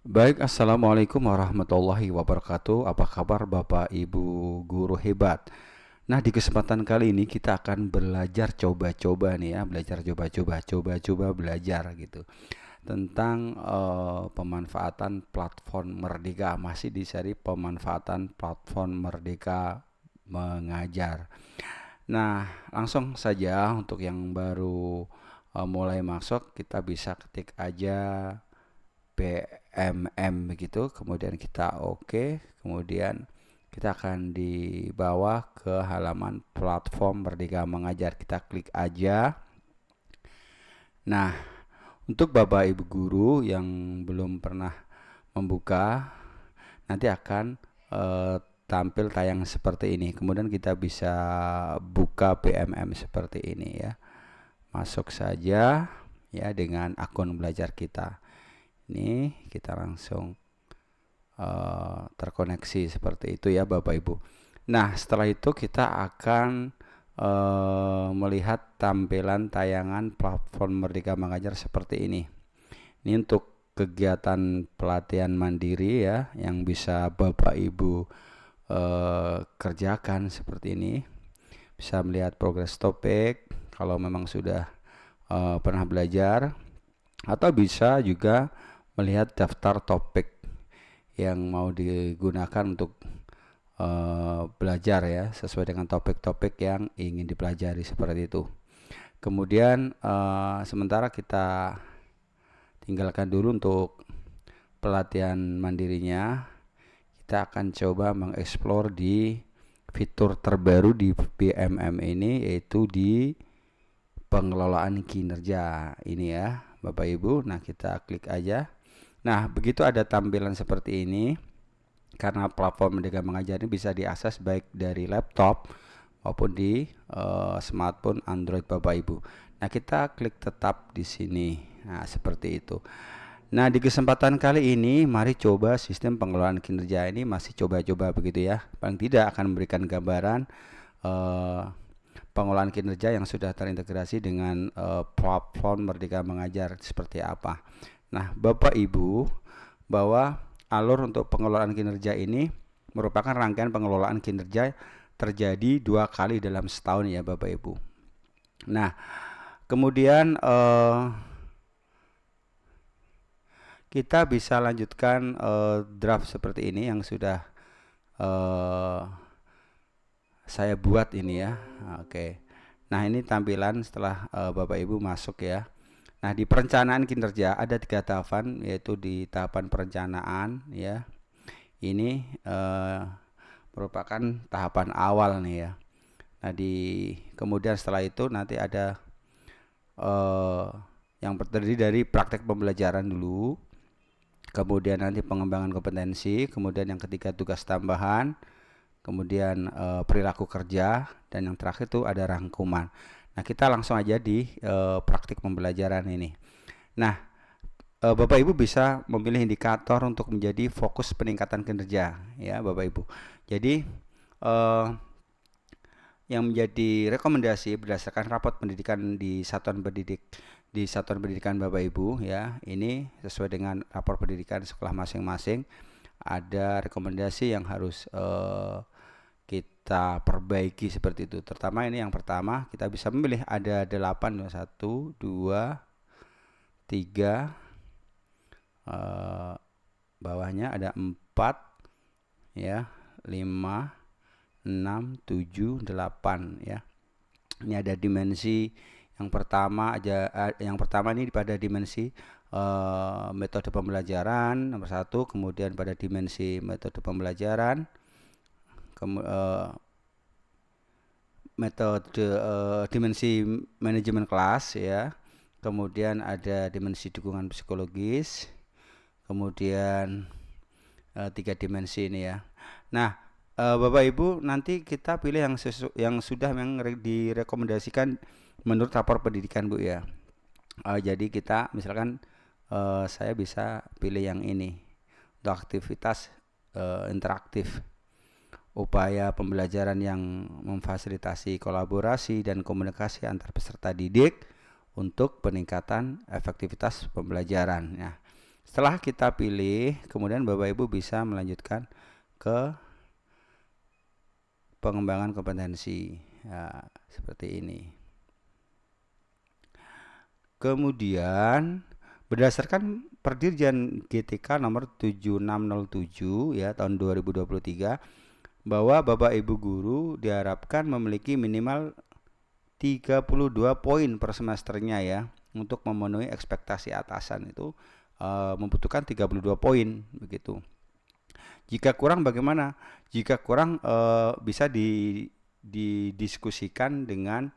Baik, Assalamualaikum warahmatullahi wabarakatuh. Apa kabar Bapak Ibu guru hebat? Nah, di kesempatan kali ini kita akan belajar coba-coba nih ya, belajar coba-coba belajar gitu. Tentang pemanfaatan platform Merdeka, masih di seri pemanfaatan platform Merdeka mengajar. Nah, langsung saja untuk yang baru mulai masuk, kita bisa ketik aja PMM begitu, kemudian kita oke, kemudian kita akan dibawa ke halaman platform Merdeka Mengajar. Kita klik aja. Nah, untuk Bapak Ibu guru yang belum pernah membuka, nanti akan tampil tayang seperti ini. Kemudian kita bisa buka PMM seperti ini ya. Masuk saja ya dengan akun belajar kita. Ini kita langsung terkoneksi seperti itu ya Bapak Ibu. Nah, setelah itu kita akan melihat tampilan tayangan platform Merdeka Mengajar seperti ini. Ini untuk kegiatan pelatihan mandiri ya, yang bisa Bapak Ibu kerjakan seperti ini. Bisa melihat progres topik kalau memang sudah pernah belajar, atau bisa juga melihat daftar topik yang mau digunakan untuk belajar ya, sesuai dengan topik-topik yang ingin dipelajari seperti itu. Kemudian sementara kita tinggalkan dulu untuk pelatihan mandirinya. Kita akan coba mengeksplor di fitur terbaru di PMM ini, yaitu di pengelolaan kinerja ini ya Bapak Ibu. Nah, kita klik aja. Nah, begitu ada tampilan seperti ini. Karena platform Merdeka Mengajar ini bisa diakses baik dari laptop maupun di smartphone Android Bapak Ibu. Nah, kita klik tetap di sini. Nah, seperti itu. Nah, di kesempatan kali ini mari coba sistem pengelolaan kinerja ini, masih coba-coba begitu ya. Paling tidak akan memberikan gambaran pengelolaan kinerja yang sudah terintegrasi dengan platform Merdeka Mengajar seperti apa. Nah, Bapak Ibu, bahwa alur untuk pengelolaan kinerja ini merupakan rangkaian pengelolaan kinerja terjadi 2 kali dalam setahun ya Bapak Ibu. Nah, kemudian kita bisa lanjutkan draft seperti ini yang sudah saya buat ini ya. Oke. Nah, ini tampilan setelah Bapak Ibu masuk ya. Nah, di perencanaan kinerja ada 3 tahapan, yaitu di tahapan perencanaan ya. Ini merupakan tahapan awal nih ya. Nah, kemudian setelah itu nanti ada yang terdiri dari praktek pembelajaran dulu, kemudian nanti pengembangan kompetensi, kemudian yang ketiga tugas tambahan, kemudian perilaku kerja, dan yang terakhir itu ada rangkuman. Nah, kita langsung aja di praktik pembelajaran ini. Nah, Bapak Ibu bisa memilih indikator untuk menjadi fokus peningkatan kinerja ya Bapak Ibu. Jadi yang menjadi rekomendasi berdasarkan rapot pendidikan di satuan pendidikan Bapak Ibu ya, ini sesuai dengan rapor pendidikan sekolah masing-masing, ada rekomendasi yang harus kita perbaiki seperti itu. Terutama ini yang pertama, kita bisa memilih ada 8, 1, 2, 3, bawahnya ada 4 ya, 5, 6, 7, 8 ya. Ini ada dimensi yang pertama ini pada dimensi metode pembelajaran nomor 1, kemudian pada dimensi metode pembelajaran, metode dimensi manajemen kelas ya, kemudian ada dimensi dukungan psikologis, kemudian 3 dimensi ini ya. Nah, Bapak Ibu, nanti kita pilih yang sudah direkomendasikan menurut rapor pendidikan Bu ya. Jadi kita misalkan saya bisa pilih yang ini untuk aktivitas interaktif, upaya pembelajaran yang memfasilitasi kolaborasi dan komunikasi antar peserta didik untuk peningkatan efektivitas pembelajaran. Nah, Setelah kita pilih, kemudian Bapak Ibu bisa melanjutkan ke pengembangan kompetensi. Ya, seperti ini. Kemudian berdasarkan Perdirjen GTK nomor 7607 ya tahun 2023, bahwa Bapak Ibu guru diharapkan memiliki minimal 32 poin per semesternya ya. Untuk memenuhi ekspektasi atasan itu membutuhkan 32 poin begitu. Jika kurang bagaimana? Jika kurang bisa didiskusikan dengan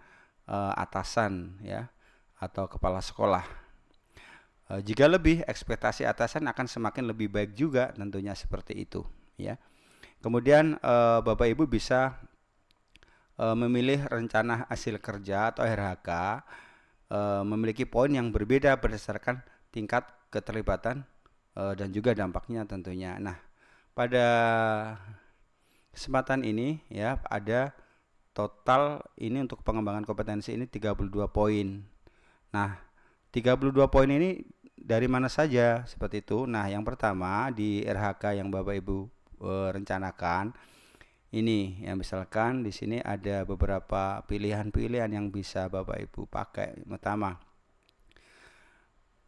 atasan ya atau kepala sekolah. Jika lebih, ekspektasi atasan akan semakin lebih baik juga tentunya seperti itu ya. Kemudian Bapak Ibu bisa memilih rencana hasil kerja atau RHK memiliki poin yang berbeda berdasarkan tingkat keterlibatan dan juga dampaknya tentunya. Nah, pada kesempatan ini ya ada total ini untuk pengembangan kompetensi ini 32 poin. Nah, 32 poin ini dari mana saja seperti itu? Nah, yang pertama di RHK yang Bapak Ibu rencanakan ini ya, misalkan di sini ada beberapa pilihan-pilihan yang bisa Bapak Ibu pakai. Pertama,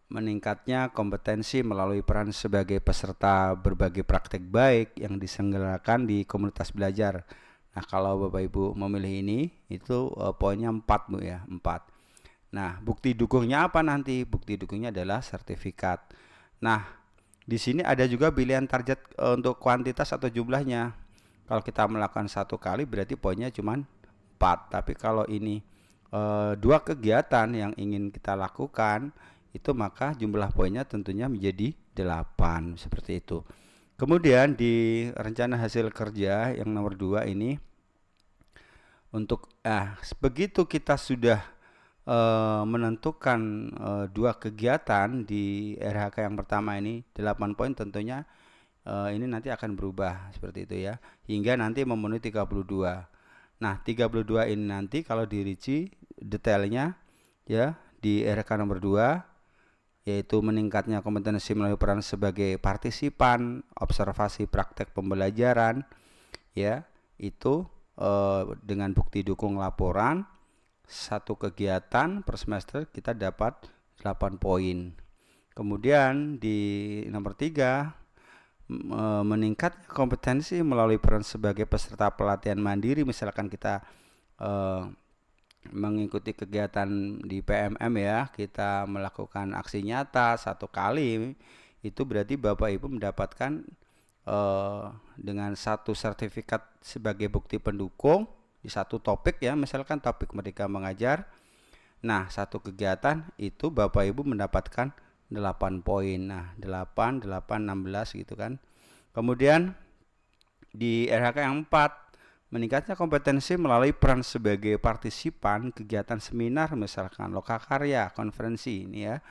meningkatnya kompetensi melalui peran sebagai peserta berbagai praktek baik yang diselenggarakan di komunitas belajar. Nah, kalau Bapak Ibu memilih ini, itu poinnya 4 Bu ya, 4. Nah, bukti dukungnya apa nanti? Bukti dukungnya adalah sertifikat. Nah, di sini ada juga pilihan target untuk kuantitas atau jumlahnya. Kalau kita melakukan 1 kali berarti poinnya cuma 4. Tapi kalau ini 2 kegiatan yang ingin kita lakukan, itu maka jumlah poinnya tentunya menjadi 8 seperti itu. Kemudian di rencana hasil kerja yang nomor 2 ini untuk begitu kita sudah menentukan 2 kegiatan di RHK yang pertama ini 8 poin, tentunya ini nanti akan berubah seperti itu ya, hingga nanti memenuhi 32. Nah, 32 ini nanti kalau dirinci detailnya ya di RHK nomor 2, yaitu meningkatnya kompetensi melalui peran sebagai partisipan, observasi praktek pembelajaran ya, itu dengan bukti dukung laporan 1 kegiatan per semester kita dapat 8 poin. Kemudian di nomor 3, meningkat kompetensi melalui peran sebagai peserta pelatihan mandiri. Misalkan kita mengikuti kegiatan di PMM ya, kita melakukan aksi nyata 1 kali, itu berarti Bapak Ibu mendapatkan dengan 1 sertifikat sebagai bukti pendukung di 1 topik ya, misalkan topik Merdeka Mengajar. Nah, 1 kegiatan itu Bapak Ibu mendapatkan 8 poin. Nah, 8, 8, 16 gitu kan. Kemudian di RHK yang 4, meningkatnya kompetensi melalui peran sebagai partisipan kegiatan seminar, misalkan lokakarya, konferensi ini ya,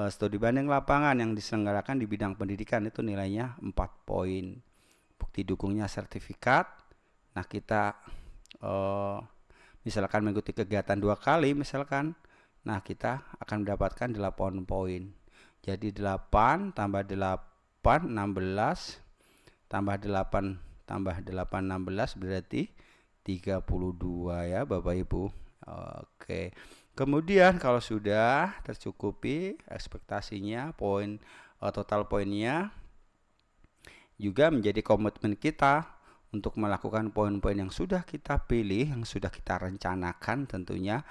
studi banding lapangan yang diselenggarakan di bidang pendidikan, itu nilainya 4 poin. Bukti dukungnya sertifikat. Nah, kita misalkan mengikuti kegiatan 2 kali misalkan, nah kita akan mendapatkan 8 poin. Jadi 8 tambah 8 16 tambah 8 tambah 8 16 berarti 32 ya Bapak Ibu. Oke. Kemudian kalau sudah tercukupi ekspektasinya, poin total poinnya, juga menjadi komitmen kita untuk melakukan poin-poin yang sudah kita pilih, yang sudah kita rencanakan tentunya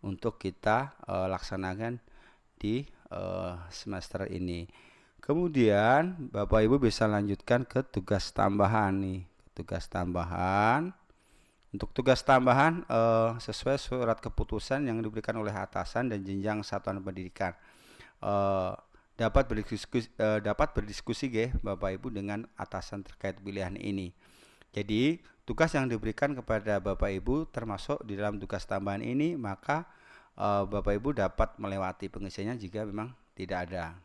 untuk kita laksanakan di semester ini. Kemudian Bapak Ibu bisa lanjutkan ke tugas tambahan nih. Tugas tambahan. Untuk tugas tambahan sesuai surat keputusan yang diberikan oleh atasan dan jenjang satuan pendidikan. Dapat berdiskusi Bapak Ibu dengan atasan terkait pilihan ini. Jadi tugas yang diberikan kepada Bapak Ibu termasuk di dalam tugas tambahan ini, maka Bapak Ibu dapat melewati pengisiannya jika memang tidak ada.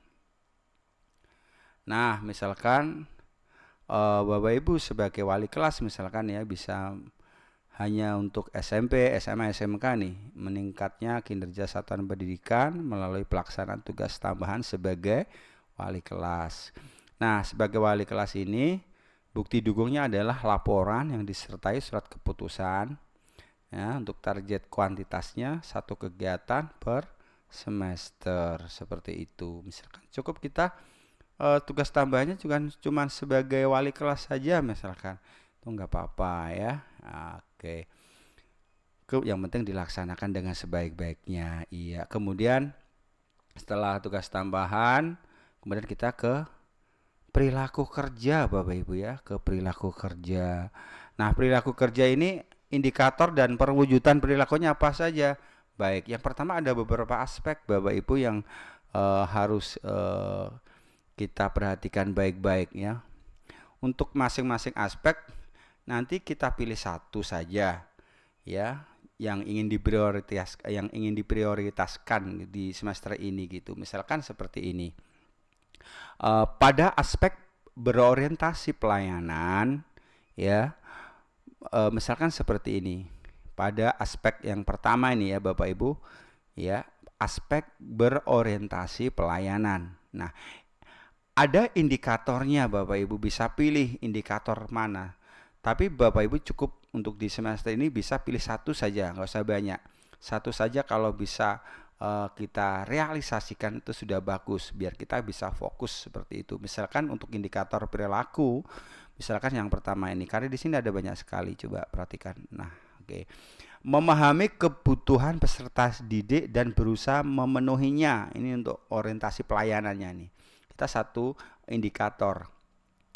Nah, misalkan Bapak Ibu sebagai wali kelas misalkan ya bisa hanya untuk SMP, SMA, SMK nih, meningkatnya kinerja satuan pendidikan melalui pelaksanaan tugas tambahan sebagai wali kelas. Nah, sebagai wali kelas ini, bukti dukungnya adalah laporan yang disertai surat keputusan, ya, untuk target kuantitasnya satu kegiatan per semester, seperti itu. Misalkan cukup kita tugas tambahannya juga cuma sebagai wali kelas saja misalkan, itu nggak apa-apa ya. Oke, yang penting dilaksanakan dengan sebaik-baiknya. Iya, kemudian setelah tugas tambahan, kemudian kita ke perilaku kerja, Bapak Ibu ya, ke perilaku kerja. Nah, perilaku kerja ini indikator dan perwujudan perilakunya apa saja? Baik, yang pertama ada beberapa aspek Bapak Ibu yang harus kita perhatikan baik-baik ya. Untuk masing-masing aspek nanti kita pilih satu saja ya, yang ingin diprioritaskan di semester ini gitu. Misalkan seperti ini. Pada aspek berorientasi pelayanan ya, misalkan seperti ini. Pada aspek yang pertama ini ya Bapak Ibu ya, aspek berorientasi pelayanan. Nah, ada indikatornya Bapak Ibu, bisa pilih indikator mana. Tapi Bapak Ibu cukup untuk di semester ini bisa pilih satu saja, nggak usah banyak. Satu saja kalau bisa kita realisasikan itu sudah bagus, biar kita bisa fokus seperti itu. Misalkan untuk indikator perilaku, misalkan yang pertama ini, karena di sini ada banyak sekali, coba perhatikan. Nah, oke. Memahami kebutuhan peserta didik dan berusaha memenuhinya. Ini untuk orientasi pelayanannya nih. Kita satu indikator,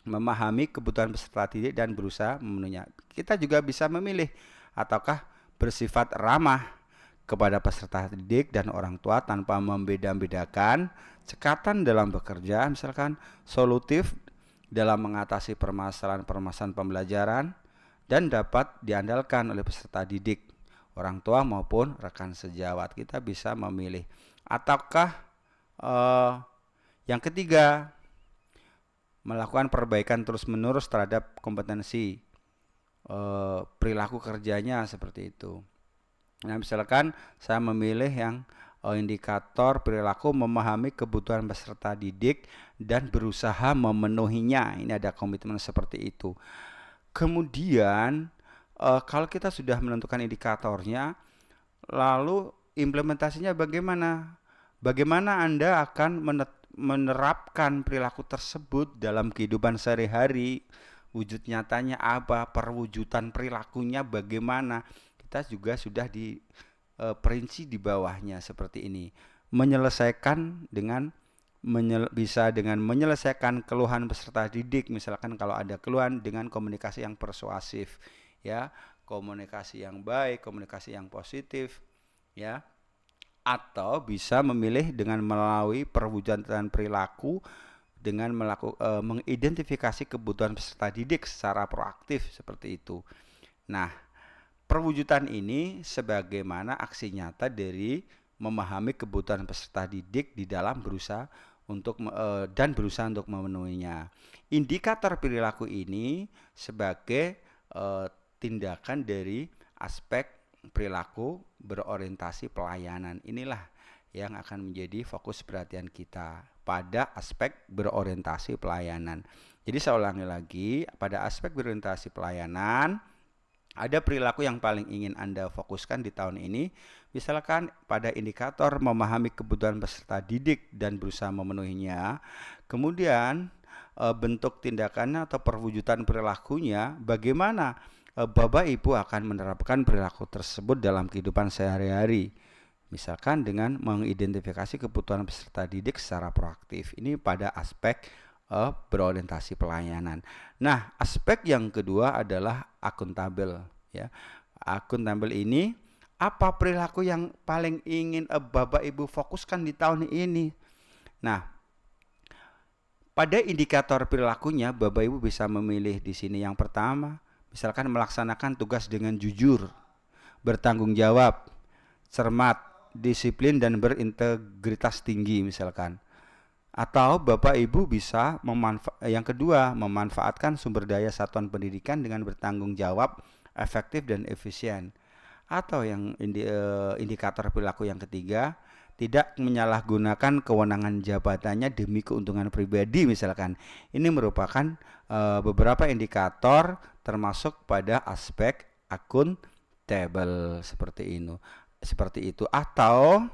memahami kebutuhan peserta didik dan berusaha memenuhinya. Kita juga bisa memilih ataukah bersifat ramah kepada peserta didik dan orang tua tanpa membeda-bedakan, cekatan dalam bekerja, misalkan solutif dalam mengatasi permasalahan-permasalahan pembelajaran, dan dapat diandalkan oleh peserta didik, orang tua maupun rekan sejawat. Kita bisa memilih. Ataukah yang ketiga, melakukan perbaikan terus-menerus terhadap kompetensi perilaku kerjanya, seperti itu. Nah, misalkan saya memilih yang indikator perilaku memahami kebutuhan peserta didik dan berusaha memenuhinya. Ini ada komitmen seperti itu. Kemudian kalau kita sudah menentukan indikatornya, lalu implementasinya bagaimana? Bagaimana Anda akan menerapkan perilaku tersebut dalam kehidupan sehari-hari? Wujud nyatanya apa? Perwujudan perilakunya bagaimana? Kita juga sudah diperinci di bawahnya seperti ini. Menyelesaikan dengan bisa dengan menyelesaikan keluhan peserta didik, misalkan kalau ada keluhan dengan komunikasi yang persuasif ya, komunikasi yang baik, komunikasi yang positif ya. Atau bisa memilih dengan melalui perwujudan perilaku dengan mengidentifikasi kebutuhan peserta didik secara proaktif, seperti itu. Nah, perwujudan ini sebagaimana aksi nyata dari memahami kebutuhan peserta didik di dalam berusaha untuk memenuhinya. Indikator perilaku ini sebagai tindakan dari aspek perilaku berorientasi pelayanan. Inilah yang akan menjadi fokus perhatian kita pada aspek berorientasi pelayanan. Jadi saya ulangi lagi, pada aspek berorientasi pelayanan ada perilaku yang paling ingin Anda fokuskan di tahun ini. Misalkan pada indikator memahami kebutuhan peserta didik dan berusaha memenuhinya. Kemudian bentuk tindakannya atau perwujudan perilakunya, bagaimana Bapak Ibu akan menerapkan perilaku tersebut dalam kehidupan sehari-hari. Misalkan dengan mengidentifikasi kebutuhan peserta didik secara proaktif. Ini pada aspek berorientasi pelayanan. Nah, aspek yang kedua adalah akuntabel ya. Akuntabel ini apa perilaku yang paling ingin Bapak Ibu fokuskan di tahun ini? Nah, pada indikator perilakunya Bapak Ibu bisa memilih di sini. Yang pertama, misalkan melaksanakan tugas dengan jujur, bertanggung jawab, cermat, disiplin dan berintegritas tinggi misalkan. Atau Bapak Ibu bisa yang kedua, memanfaatkan sumber daya satuan pendidikan dengan bertanggung jawab efektif dan efisien. Atau yang indikator perilaku yang ketiga, tidak menyalahgunakan kewenangan jabatannya demi keuntungan pribadi misalkan. Ini merupakan beberapa indikator termasuk pada aspek akuntabel seperti itu. Atau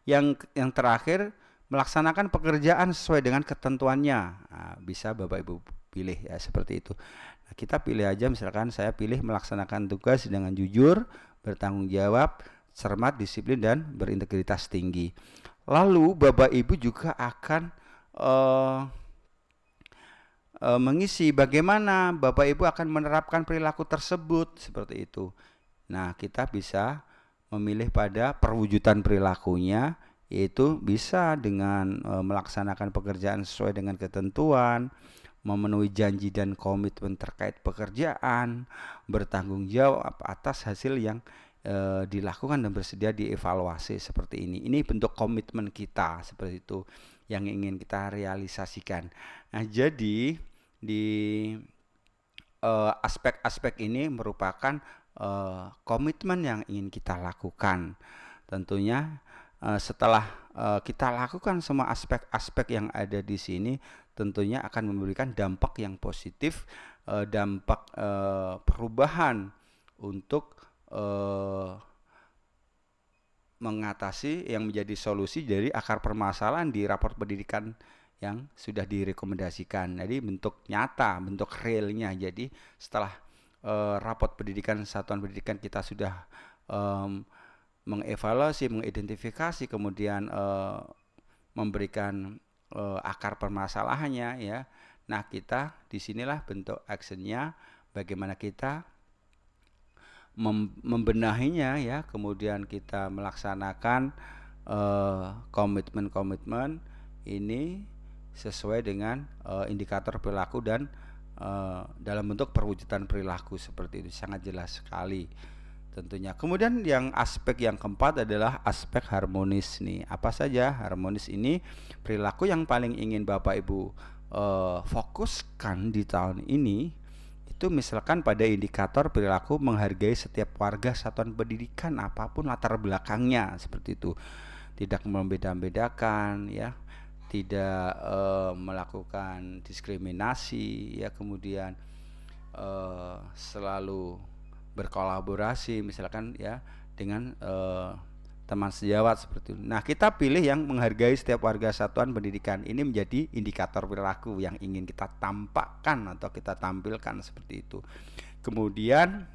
yang terakhir, melaksanakan pekerjaan sesuai dengan ketentuannya. Nah, bisa Bapak Ibu pilih ya seperti itu. Nah, kita pilih aja, misalkan saya pilih melaksanakan tugas dengan jujur, bertanggung jawab, cermat, disiplin, dan berintegritas tinggi. Lalu Bapak Ibu juga akan mengisi bagaimana Bapak Ibu akan menerapkan perilaku tersebut seperti itu. Nah, kita bisa memilih pada perwujudan perilakunya, yaitu bisa dengan melaksanakan pekerjaan sesuai dengan ketentuan, memenuhi janji dan komitmen terkait pekerjaan, bertanggung jawab atas hasil yang dilakukan dan bersedia dievaluasi seperti ini. Ini bentuk komitmen kita seperti itu yang ingin kita realisasikan. Nah, jadi di aspek-aspek ini merupakan komitmen yang ingin kita lakukan. Tentunya setelah kita lakukan semua aspek-aspek yang ada di sini, tentunya akan memberikan dampak yang positif, dampak perubahan untuk mengatasi yang menjadi solusi dari akar permasalahan di raport pendidikan yang sudah direkomendasikan. Jadi bentuk nyata, bentuk realnya. Jadi setelah raport pendidikan satuan pendidikan kita sudah mengevaluasi, mengidentifikasi, kemudian memberikan akar permasalahannya ya. Nah, kita disinilah bentuk actionnya, bagaimana kita membenahinya ya, kemudian kita melaksanakan komitmen-komitmen ini sesuai dengan indikator perilaku dan dalam bentuk perwujudan perilaku seperti itu. Sangat jelas sekali tentunya. Kemudian yang aspek yang keempat adalah aspek harmonis nih. Apa saja harmonis ini? Perilaku yang paling ingin Bapak Ibu fokuskan di tahun ini itu misalkan pada indikator perilaku menghargai setiap warga satuan pendidikan apapun latar belakangnya seperti itu. Tidak membeda-bedakan ya, tidak melakukan diskriminasi ya, kemudian selalu berkolaborasi misalkan ya dengan teman sejawat seperti itu. Nah, kita pilih yang menghargai setiap warga satuan pendidikan. Ini menjadi indikator perilaku yang ingin kita tampakkan atau kita tampilkan seperti itu. Kemudian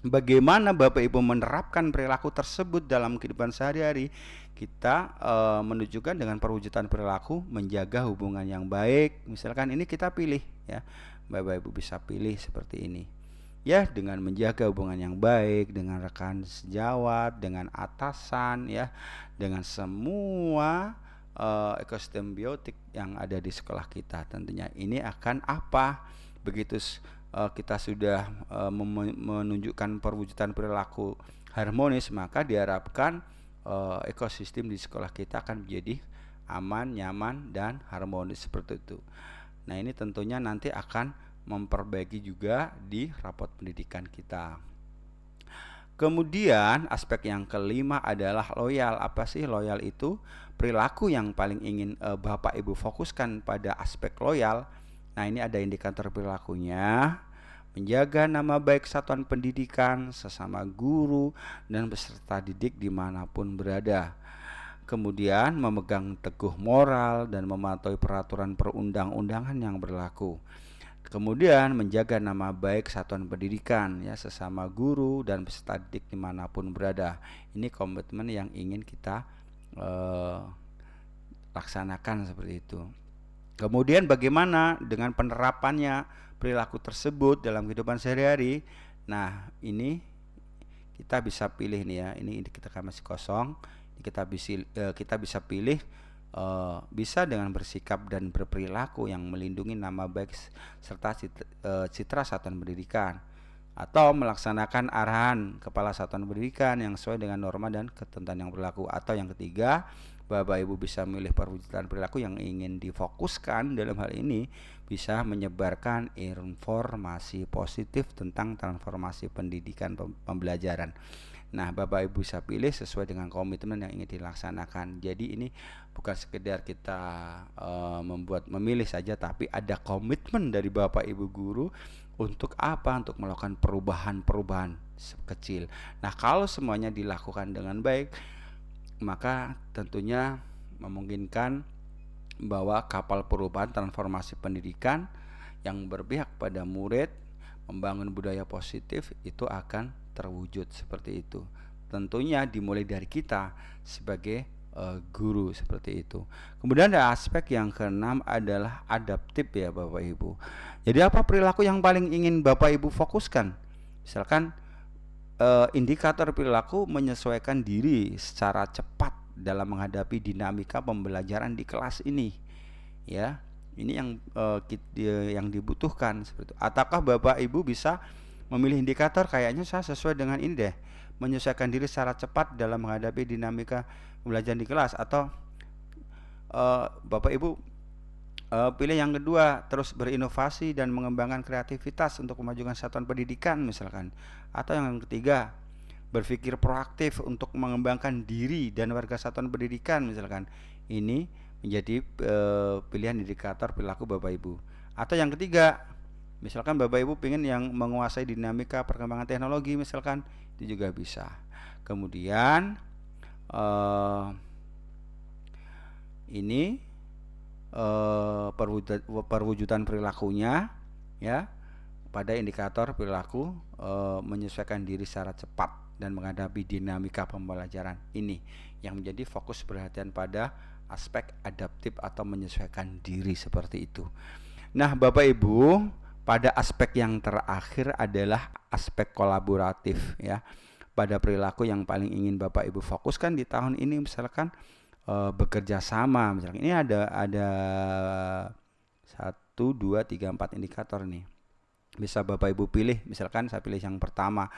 bagaimana Bapak Ibu menerapkan perilaku tersebut dalam kehidupan sehari-hari? Kita menunjukkan dengan perwujudan perilaku menjaga hubungan yang baik. Misalkan ini kita pilih ya. Bapak Ibu bisa pilih seperti ini. Ya, dengan menjaga hubungan yang baik dengan rekan sejawat, dengan atasan ya, dengan semua ekosistem biotik yang ada di sekolah kita. Tentunya ini akan apa? Begitu kita sudah menunjukkan perwujudan perilaku harmonis, maka diharapkan ekosistem di sekolah kita akan menjadi aman, nyaman, dan harmonis seperti itu. Nah, ini tentunya nanti akan memperbaiki juga di raport pendidikan kita. Kemudian aspek yang kelima adalah loyal. Apa sih loyal itu? Perilaku yang paling ingin Bapak Ibu fokuskan pada aspek loyal. Nah, ini ada indikator perilakunya. Menjaga nama baik satuan pendidikan, sesama guru, dan peserta didik dimanapun berada. Kemudian memegang teguh moral dan mematuhi peraturan perundang-undangan yang berlaku. Kemudian menjaga nama baik satuan pendidikan ya, sesama guru dan peserta didik dimanapun berada. Ini komitmen yang ingin kita laksanakan seperti itu. Kemudian bagaimana dengan penerapannya perilaku tersebut dalam kehidupan sehari-hari? Nah, ini kita bisa pilih nih ya. Ini kita masih kosong. Kita bisa pilih bisa dengan bersikap dan berperilaku yang melindungi nama baik serta citra satuan pendidikan, atau melaksanakan arahan kepala satuan pendidikan yang sesuai dengan norma dan ketentuan yang berlaku. Atau yang ketiga, Bapak Ibu bisa memilih perwujudan perilaku yang ingin difokuskan dalam hal ini bisa menyebarkan informasi positif tentang transformasi pendidikan pembelajaran. Nah, Bapak Ibu bisa pilih sesuai dengan komitmen yang ingin dilaksanakan. Jadi ini bukan sekedar kita memilih saja, tapi ada komitmen dari Bapak Ibu guru untuk apa? Untuk melakukan perubahan-perubahan kecil. Nah, kalau semuanya dilakukan dengan baik, maka tentunya memungkinkan bahwa kapal perubahan transformasi pendidikan yang berpihak pada murid, membangun budaya positif itu akan terwujud seperti itu. Tentunya dimulai dari kita sebagai guru seperti itu. Kemudian ada aspek yang keenam adalah adaptif ya Bapak Ibu. Jadi apa perilaku yang paling ingin Bapak Ibu fokuskan? Misalkan indikator perilaku menyesuaikan diri secara cepat dalam menghadapi dinamika pembelajaran di kelas ini. Ya, ini yang dibutuhkan seperti itu. Ataukah Bapak Ibu bisa memilih indikator kayaknya saya sesuai dengan ini deh, menyesuaikan diri secara cepat dalam menghadapi dinamika pembelajaran di kelas, atau Bapak Ibu pilih yang kedua, terus berinovasi dan mengembangkan kreativitas untuk memajukan satuan pendidikan misalkan. Atau yang ketiga, berpikir proaktif untuk mengembangkan diri dan warga satuan pendidikan misalkan. Ini menjadi pilihan indikator perilaku Bapak Ibu. Atau yang ketiga, misalkan Bapak Ibu ingin yang menguasai dinamika perkembangan teknologi misalkan, itu juga bisa. Kemudian ini perwujudan perilakunya ya pada indikator perilaku menyesuaikan diri secara cepat dan menghadapi dinamika pembelajaran. Ini yang menjadi fokus perhatian pada aspek adaptif atau menyesuaikan diri seperti itu. Nah, Bapak Ibu, pada aspek yang terakhir adalah aspek kolaboratif ya. Pada perilaku yang paling ingin Bapak Ibu fokuskan di tahun ini misalkan bekerja sama misalkan. Ini ada 1, 2, 3, 4 indikator nih. Bisa Bapak Ibu pilih, misalkan saya pilih yang pertama,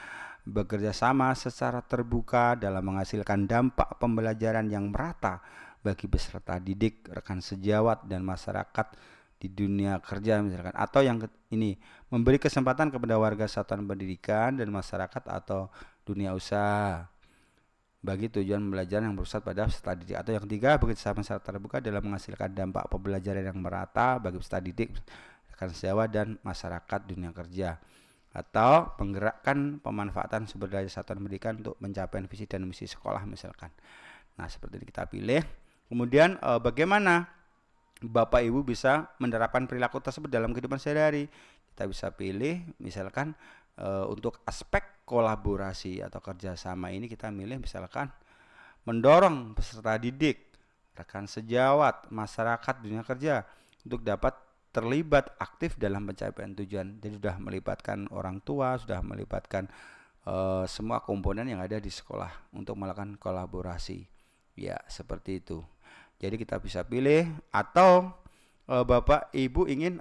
bekerja sama secara terbuka dalam menghasilkan dampak pembelajaran yang merata bagi peserta didik, rekan sejawat dan masyarakat di dunia kerja misalkan. Atau yang ini, memberi kesempatan kepada warga satuan pendidikan dan masyarakat atau dunia usaha bagi tujuan pembelajaran yang bersifat pada peserta didik. Atau yang ketiga, bekerjasama secara terbuka dalam menghasilkan dampak pembelajaran yang merata bagi peserta didik, rekan sejawat dan masyarakat dunia kerja. Atau penggerakkan pemanfaatan sumber daya satuan pendidikan untuk mencapai visi dan misi sekolah misalkan. Nah, seperti ini kita pilih. Kemudian bagaimana Bapak Ibu bisa menerapkan perilaku tersebut dalam kehidupan sehari-hari? Kita bisa pilih misalkan untuk aspek kolaborasi atau kerjasama ini kita milih misalkan mendorong peserta didik, rekan sejawat, masyarakat dunia kerja untuk dapat terlibat aktif dalam pencapaian tujuan. Jadi sudah melibatkan orang tua, sudah melibatkan semua komponen yang ada di sekolah untuk melakukan kolaborasi. Ya, seperti itu. Jadi kita bisa pilih, atau Bapak Ibu ingin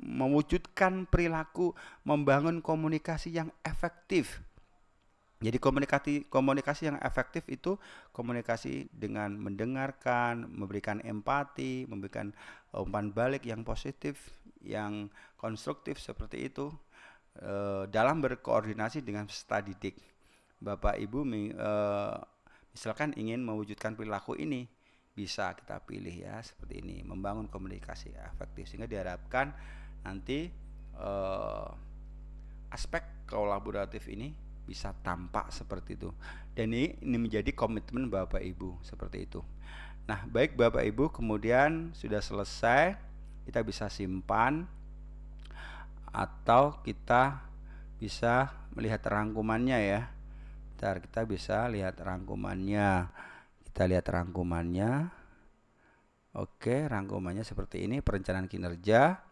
mewujudkan perilaku membangun komunikasi yang efektif. Jadi komunikasi yang efektif itu komunikasi dengan mendengarkan, memberikan empati, memberikan umpan balik yang positif, yang konstruktif seperti itu dalam berkoordinasi dengan peserta didik. Bapak Ibu misalkan ingin mewujudkan perilaku ini, bisa kita pilih ya seperti ini, membangun komunikasi efektif, sehingga diharapkan nanti aspek kolaboratif ini bisa tampak seperti itu. Dan ini menjadi komitmen Bapak Ibu seperti itu. Nah, baik Bapak Ibu, kemudian sudah selesai, kita bisa simpan atau kita bisa melihat rangkumannya ya. Bentar, kita bisa lihat rangkumannya. Kita lihat rangkumannya. Oke, rangkumannya seperti ini, perencanaan kinerja.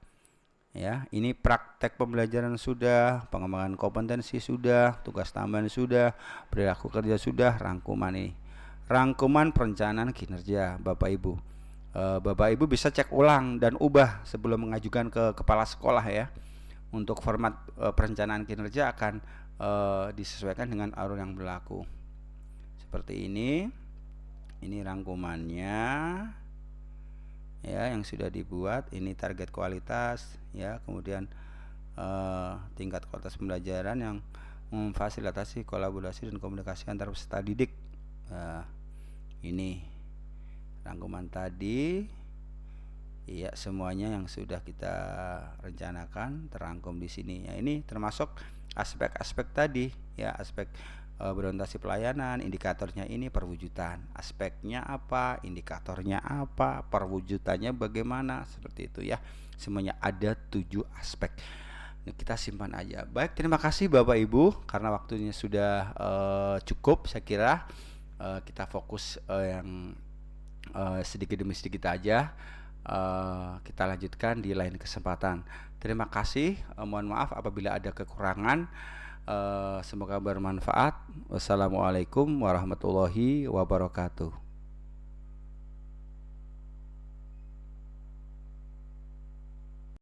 Ya, ini praktek pembelajaran sudah, pengembangan kompetensi sudah, tugas tambahan sudah, perilaku kerja sudah, rangkuman ini. Rangkuman perencanaan kinerja Bapak Ibu. Bapak Ibu bisa cek ulang dan ubah sebelum mengajukan ke kepala sekolah ya. Untuk format perencanaan kinerja akan disesuaikan dengan alur yang berlaku. Seperti ini. Ini rangkumannya ya yang sudah dibuat. Ini target kualitas ya, kemudian tingkat kualitas pembelajaran yang memfasilitasi kolaborasi dan komunikasi antar peserta didik. Ini rangkuman tadi ya, semuanya yang sudah kita rencanakan terangkum di sini ya. Ini termasuk aspek-aspek tadi ya, aspek berorientasi pelayanan, indikatornya ini perwujudan, aspeknya apa, indikatornya apa, perwujudannya bagaimana, seperti itu ya. Semuanya ada 7 aspek. Nah, kita simpan aja. Baik, terima kasih Bapak Ibu, karena waktunya sudah cukup. Saya kira kita fokus yang sedikit demi sedikit aja. Kita lanjutkan di lain kesempatan. Terima kasih. Mohon maaf apabila ada kekurangan. Semoga bermanfaat. Wassalamualaikum warahmatullahi wabarakatuh.